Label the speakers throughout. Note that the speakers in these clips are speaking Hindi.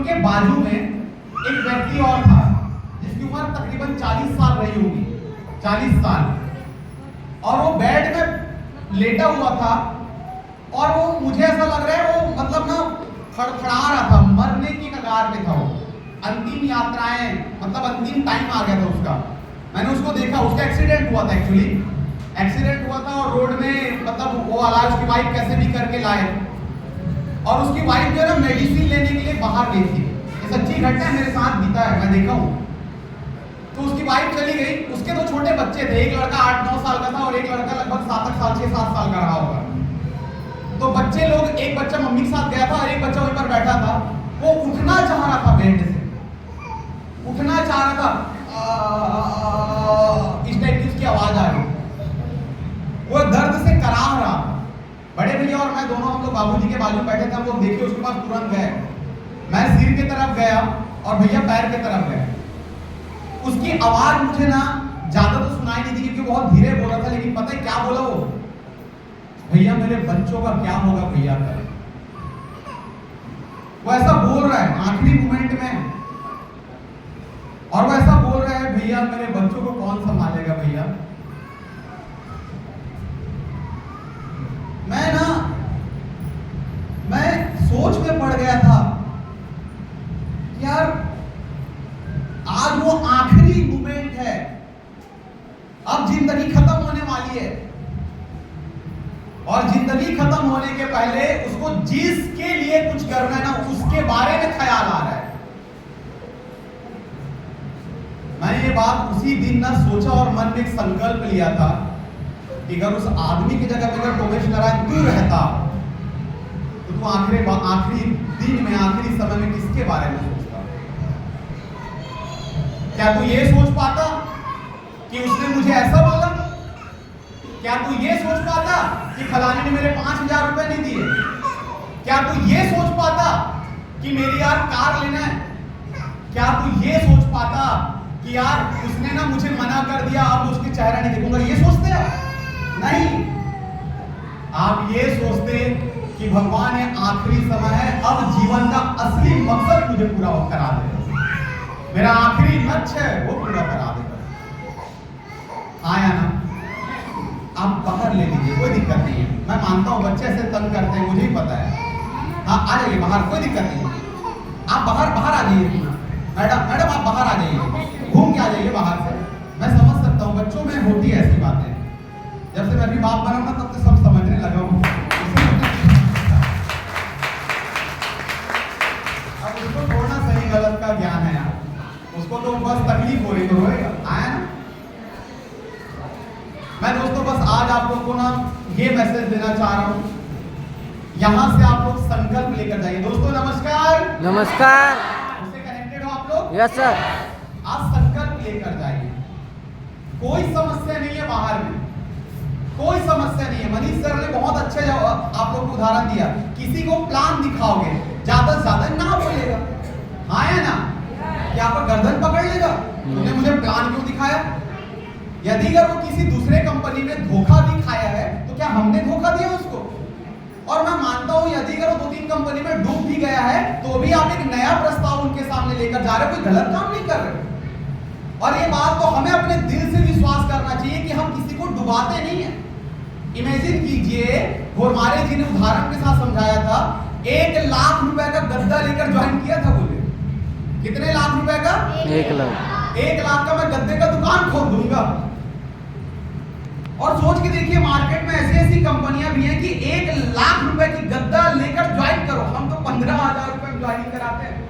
Speaker 1: उनके बाजू में एक व्यक्ति और था जिसकी उम्र तकरीबन 40 साल रही होगी, 40 साल, और वो बेड में लेटा हुआ था और वो मुझे ऐसा लग रहा है वो मतलब ना फड़फड़ा रहा था, मरने की कगार पे था वो, अंतिम यात्राएं मतलब अंतिम टाइम आ गया था उसका। मैंने उसको देखा, उसका एक्सीडेंट हुआ था, एक्चुअली एक्सीडेंट हुआ था और रोड में मतलब वो अलाज उसकी वाइफ कैसे भी करके लाए और उसकी वाइफ जो है ना मेडिसिन लेने के लिए बाहर गई थी। ये सच्ची घटना है, मेरे साथ बीता है, मैं देखा हूँ। तो उसकी वाइफ चली गई, उसके दो छोटे बच्चे थे, एक लड़का 8-9 साल का था और एक लड़का लगभग 7 साल 6-7 साल का रहा होगा। तो बच्चे लोग, एक बच्चा मम्मी के साथ गया था और एक बच्चा वहीं पर बैठा था। वो उठना चाह रहा था, बेड से उठना चाह रहा था, इस टाइप की उसकी आवाज आ रही, वो दर्द से कराह रहा। बड़े भैया और मैं दोनों हम लोग बाबूजी के बाजू बैठे थे, हम लोग देखे उसके पास तुरंत गए। मैं सिर की तरफ गया और भैया पैर की तरफ गए। उसकी आवाज मुझे ना ज्यादा तो सुनाई नहीं दी क्योंकि बहुत धीरे बोला था, लेकिन पता है क्या बोला वो? भैया मेरे बच्चों का क्या होगा भैया का। वो ऐसा बोल रहा है आखिरी मोमेंट में, और वो ऐसा बोल रहा है भैया मेरे बच्चों को कौन संभालेगा भैया। मैं सोच में पड़ गया था यार, आज वो आखिरी मोमेंट है, अब जिंदगी खत्म होने वाली है और जिंदगी खत्म होने के पहले उसको जिसके लिए कुछ करना है ना उसके बारे में ख्याल आ रहा है। मैंने ये बात उसी दिन ना सोचा और मन में एक संकल्प लिया था कि अगर उस आदमी की जगह पे अगर टोमेश नारायण तू रहता तो तू आखिरी दिन में, आखिरी समय में किसके बारे में सोचता? क्या तू ये सोच पाता कि उसने मुझे ऐसा बोला? क्या तू ये सोच पाता कि फलाने ने मेरे 5,000 रुपए नहीं दिए? क्या तू ये सोच पाता कि मेरी यार कार लेना है? क्या तू ये सोच पाता कि यार उसने ना मुझे मना कर दिया, अब उसके चेहरा नहीं देखूंगा? ये सोचते आप? नहीं, आप ये सोचते कि भगवान ये आखिरी समय है, अब जीवन का असली मकसद मुझे पूरा करा दे, मेरा आखिरी लक्ष्य है वो पूरा करा देगा। आया ना? आप बाहर ले लीजिए, कोई दिक्कत नहीं है। मैं मानता हूं बच्चे ऐसे तंग करते हैं, मुझे ही पता है। हाँ आ जाइए बाहर, कोई दिक्कत नहीं है। आप बाहर आ जाइए मैडम आप बाहर आ जाइए, घूम के आ जाइए बाहर से। मैं समझ सकता हूँ बच्चों में होती है ऐसी बातें, जब से मैं भी बाप बना ना तब से सब समझने लगा हूँ। अब उसको थोड़ा सही गलत का ज्ञान है यार, उसको तो बस तकलीफ हो रही तो रोएगा। आया ना? मैं दोस्तों बस आज आप लोग को ना ये मैसेज देना चाह रहा हूँ, यहाँ से आप लोग संकल्प लेकर जाइए। दोस्तों नमस्कार।
Speaker 2: नमस्कार।
Speaker 1: उससे कनेक्टेड हो आप लोग?
Speaker 2: Yes sir.
Speaker 1: आज संकल्प लेकर जाइए। कोई समस्या नहीं है बाहर में, कोई समस्या नहीं है। मनीष सर ने बहुत अच्छे आप लोग को उदाहरण दिया, किसी को प्लान दिखाओगे ज्यादा से ज्यादा ना बोलेगा, हाँ या ना? क्या आपका गर्दन पकड़ लेगा? तुमने मुझे प्लान क्यों दिखाया? यदि अगर वो किसी दूसरे कंपनी में धोखा दिखाया है तो क्या हमने धोखा दिया उसको? और मैं मानता हूं यदि अगर वो 2-3 कंपनी में डूब भी गया है तो भी आप एक नया प्रस्ताव उनके सामने लेकर जा रहे हो, कोई गलत काम नहीं कर रहे। और ये बात तो हमें अपने दिल से विश्वास करना चाहिए कि हम किसी को डुबाते नहीं है। इमेजिन कीजिए, घोरमारे जी ने उदाहरण के साथ समझाया था, 1 लाख रुपए का गद्दा लेकर ज्वाइन किया था। बोले कितने लाख रुपए का?
Speaker 2: 1 लाख।
Speaker 1: 1 लाख का मैं गद्दे का दुकान खोल दूंगा। और सोच के देखिए मार्केट में ऐसी कंपनियां भी हैं कि 1 लाख रुपए की गद्दा लेकर ज्वाइन करो। हम तो 15,000 रुपए में ज्वाइनिंग कराते हैं,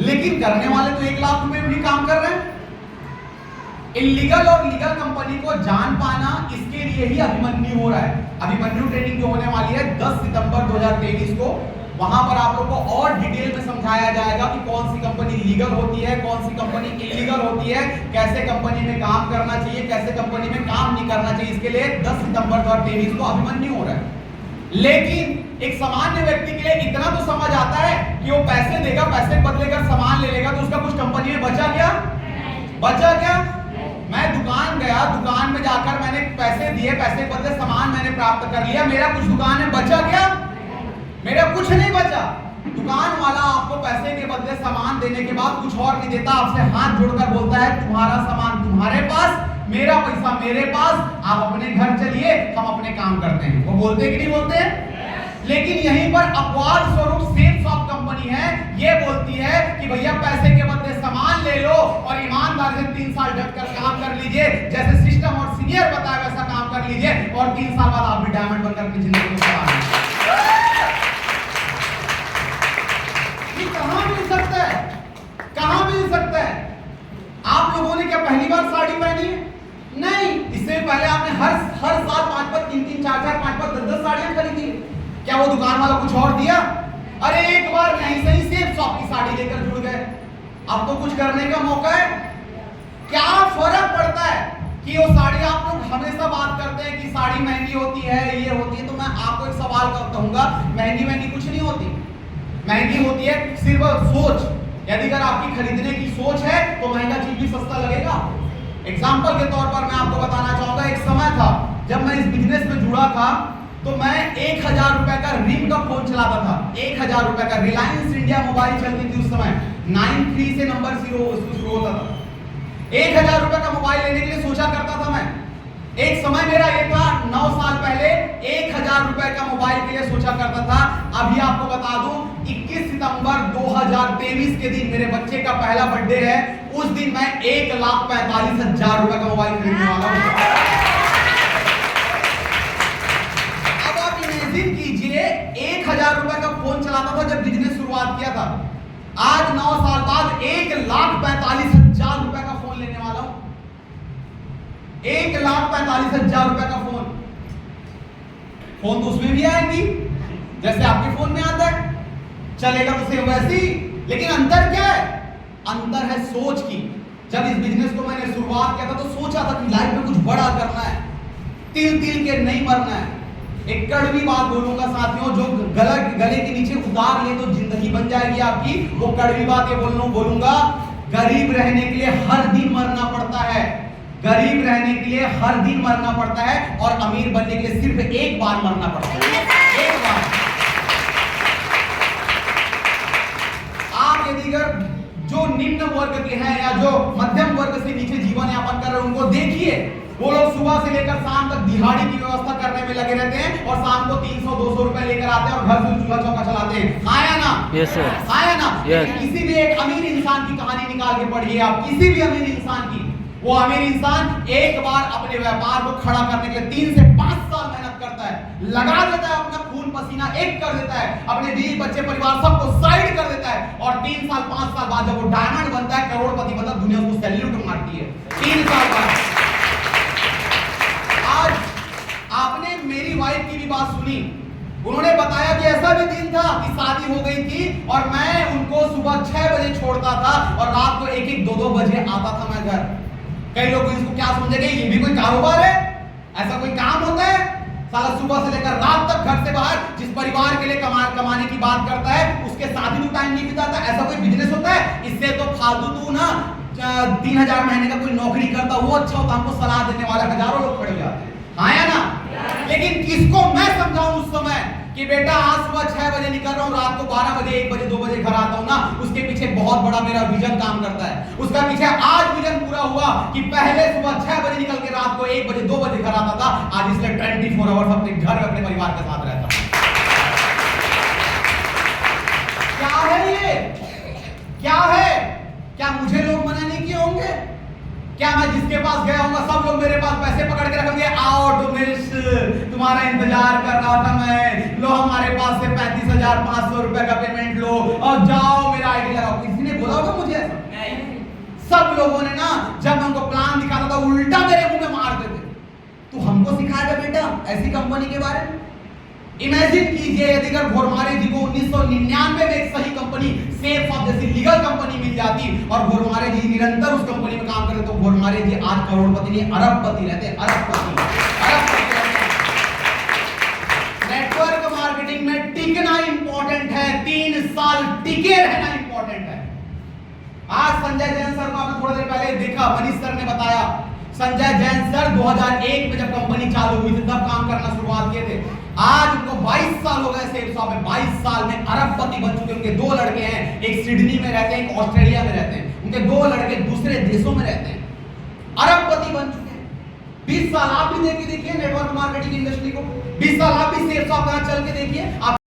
Speaker 1: लेकिन करने वाले तो 1 लाख रुपए में भी काम कर रहे हैं। इलीगल और लीगल कंपनी को जान पाना, इसके लिए ही अभिमन्यु हो रहा है। अभिमन्यु ट्रेनिंग जो होने वाली है 10 सितंबर 2023 को, वहां पर आप लोग को और डिटेल में समझाया जाएगा कि कौन सी कंपनी लीगल होती है, कौन सी कंपनी इलीगल होती है, कैसे कंपनी में काम करना चाहिए, कैसे कंपनी में काम नहीं करना चाहिए। इसके लिए 10 सितंबर 2023 को अभिमन्यु हो रहा है। लेकिन एक सामान्य व्यक्ति के लिए इतना तो समझ आता है कि वो पैसे देगा, पैसे बदलेगा, सामान ले लेगा, तो उसका कुछ कंपनी में बचा क्या? बचा क्या? मैं दुकान गया, दुकान में जाकर मैंने पैसे दिए, पैसे बदले सामान मैंने प्राप्त कर लिया, मेरा कुछ दुकान में बचा क्या? मेरा कुछ नहीं बचा। क्या? दुकान वाला आपको पैसे के बदले सामान देने के बाद कुछ और नहीं देता, आपसे हाथ जोड़कर बोलता है तुम्हारा सामान तुम्हारे पास, मेरा पैसा मेरे पास, आप अपने घर चलिए, हम अपने काम करते हैं। वो बोलते कि नहीं बोलते हैं? लेकिन यहीं पर अपवाद स्वरूप सेफ सॉफ्ट कंपनी है, ये बोलती है कि भैया पैसे के बदले सामान ले लो और ईमानदारी से 3 साल डट कर काम कर लीजिए, जैसे सिस्टम और सीनियर बताया वैसा काम कर लीजिए और 3 साल बाद आप भी डायमंड बनकर अपनी जिंदगी को सवार। ये कहां मिल सकता है? कहां मिल सकता है? आप लोगों ने क्या पहली बार साड़ी पहनी है? नहीं, इससे पहले आपने हर साल 5-5, 3-3, 4-4, 5-5, 10-10 साड़ियां खरीदी। क्या वो दुकान वाला कुछ और दिया? अरे एक बार नहीं सही सेफ शॉप की साड़ी लेकर जुड़ गए, अब तो कुछ करने का मौका है। क्या फर्क पड़ता है कि वो साड़ी, आप लोग हमेशा बात करते हैं कि साड़ी महंगी होती है, ये होती है, तो मैं आपको एक सवाल कहूंगा, महंगी कुछ नहीं होती, महंगी होती है सिर्फ सोच। यदि अगर आपकी खरीदने की सोच है तो महंगा चीज भी सस्ता लगेगा। एग्जाम्पल के तौर पर मैं आपको बताना चाहूंगा, एक समय था जब मैं इस बिजनेस में जुड़ा था तो मैं 1000 रुपए का रिम का फोन चलाता था, 1000 रुपए का। रिलायंस इंडिया मोबाइल चलती थी उस समय, 93 से नंबर 0 शुरू होता था। 1000 रुपए का मोबाइल लेने के लिए सोचा करता था मैं। एक समय मेरा ये था, 9 साल पहले 1000 रुपए का मोबाइल के लिए सोचा करता था। अभी आपको बता दूं, 21 सितंबर 2023 के दिन मेरे बच्चे का पहला बर्थडे है, उस दिन मैं 1,45,000 रुपए का मोबाइल खरीदने वाला हूं। कीजिए, 1000 रुपए का फोन चलाता था जब बिजनेस शुरुआत किया था, आज 9 साल बाद 1,45,000 रुपए का फोन लेने वाला हूं। 1,45,000 रुपए का फोन तो उसमें भी आएगी जैसे आपके फोन में आता है, चलेगा तो सेम वैसी, लेकिन अंतर क्या है? अंतर है सोच की। जब इस बिजनेस को मैंने शुरुआत किया था तो सोचा था कि लाइफ में कुछ बड़ा करना है, तिल के नहीं मरना है। एक कड़वी बात बोलूंगा साथियों, जो गले के नीचे उतार ले तो जिंदगी बन जाएगी आपकी। वो कड़वी बात ये बोलूंगा, गरीब रहने के लिए हर दिन मरना पड़ता है, गरीब रहने के लिए हर दिन मरना पड़ता है, और अमीर बनने के लिए सिर्फ एक बार मरना पड़ता है, एक बार। आप यदि अगर जो निम्न वर्ग के हैं या जो मध्यम वर्ग से नीचे जीवन यापन कर रहे हैं उनको देखिए, वो लोग सुबह से लेकर शाम तक दिहाड़ी की व्यवस्था करने में लगे रहते हैं और शाम को 300-200 रुपए लेकर आते हैं और घर से चूल्हा चौका चलाते हैं। हाँ या ना?
Speaker 2: Yes sir.
Speaker 1: हाँ या ना?
Speaker 2: यस।
Speaker 1: किसी भी एक अमीर इंसान की कहानी निकाल के पढ़िए आप, किसी भी अमीर इंसान की। वो अमीर इंसान एक बार अपने व्यापार को खड़ा करने के लिए 3 से 5 साल मेहनत करता है, लगा देता है अपना खून पसीना एक कर देता है, अपने बीवी बच्चे परिवार सबको साइड कर देता है, और 3 साल 5 साल बाद जब वो डायमंड बनता है, करोड़पति बनता है, दुनिया उसको सैल्यूट मारती है। 3 साल बाद। आज आपने मेरी वाइफ की भी बात सुनी, उन्होंने बताया कि ऐसा भी दिन था कि शादी हो गई थी और मैं उनको सुबह 6 बजे छोड़ता था और रात को 1-1, 2-2 बजे आता था मैं घर। कई लोग इसको क्या समझेंगे, ये भी कोई कारोबार है? ऐसा कोई काम होता है? साला सुबह से लेकर रात तक घर से बाहर, जिस परिवार के लिए कमाने की बात करता है उसके साथ ही टाइम नहीं बिताता, ऐसा कोई बिजनेस होता है? इससे तो फालतू तू ना 3000 महीने का कोई नौकरी करता वो अच्छा होता, हमको सलाह देने वाला हजारों लोग खड़े हो जाते हैं। हाँ या ना? लेकिन किसको मैं समझाऊं उस समय कि बेटा आज सुबह 6 बजे निकल रहा हूं, रात को 12 बजे, 1 बजे, 2 बजे घर आता हूं ना, उसके पीछे बहुत बड़ा मेरा विजन काम करता है। उसका पीछे आज विजन पूरा हुआ कि पहले सुबह 6 बजे निकल के रात को 1 बजे, 2 बजे घर आता था, आज इसलिए 24 आवर्स अपने घर में अपने परिवार के साथ रहता हूं। क्या है ये? क्या है? क्या मुझे लोग मना नहीं किए होंगे? क्या मैं जिसके पास गया होगा सब लोग मेरे पास पैसे पकड़ के रखेंगे, आओ डोमेश तुम्हारा इंतजार कर रहा था मैं, लो हमारे पास से 35,500 रुपए का पेमेंट लो और जाओ मेरा आईडी लगाओ? किसी ने बोला होगा मुझे ऐसा? नहीं। सब लोगों ने ना, जब मैं उनको प्लान दिखाता था उल्टा मेरे मुंह में मार देते, तू हमको सिखाएगा बेटा ऐसी कंपनी के बारे में? इमेजिन कीजिए यदि अगर घोरमारे जी को 1999 में एक सही कंपनी सेफ ऑफ जैसी लीगल कंपनी मिल जाती और घोरमारे जी निरंतर उस कंपनी में काम करते, तो घोरमारे जी आज करोड़पति नहीं अरबपति रहते, अरबपति। नेटवर्क मार्केटिंग में टिकना इंपॉर्टेंट है, 3 साल टिके रहना इंपॉर्टेंट है। आज संजय जैन सर को आपने थोड़ी देर पहले देखा, मनीष सर ने बताया, संजय जैन सर 2001 में जब कंपनी चालू हुई थी तब काम करना शुरुआत किए थे, आज उनको 22 साल हो गए सेल्स साहब 22 साल में अरबपति बन चुके। उनके 2 लड़के हैं, एक सिडनी में रहते हैं, एक ऑस्ट्रेलिया में रहते हैं। उनके 2 लड़के दूसरे देशों में रहते हैं, अरबपति बन चुके हैं। 20 साल आप भी देखिए नेटवर्क मार्केटिंग इंडस्ट्री को, 20 साल आप भी सेल्स ऑफ चल के देखिए। आप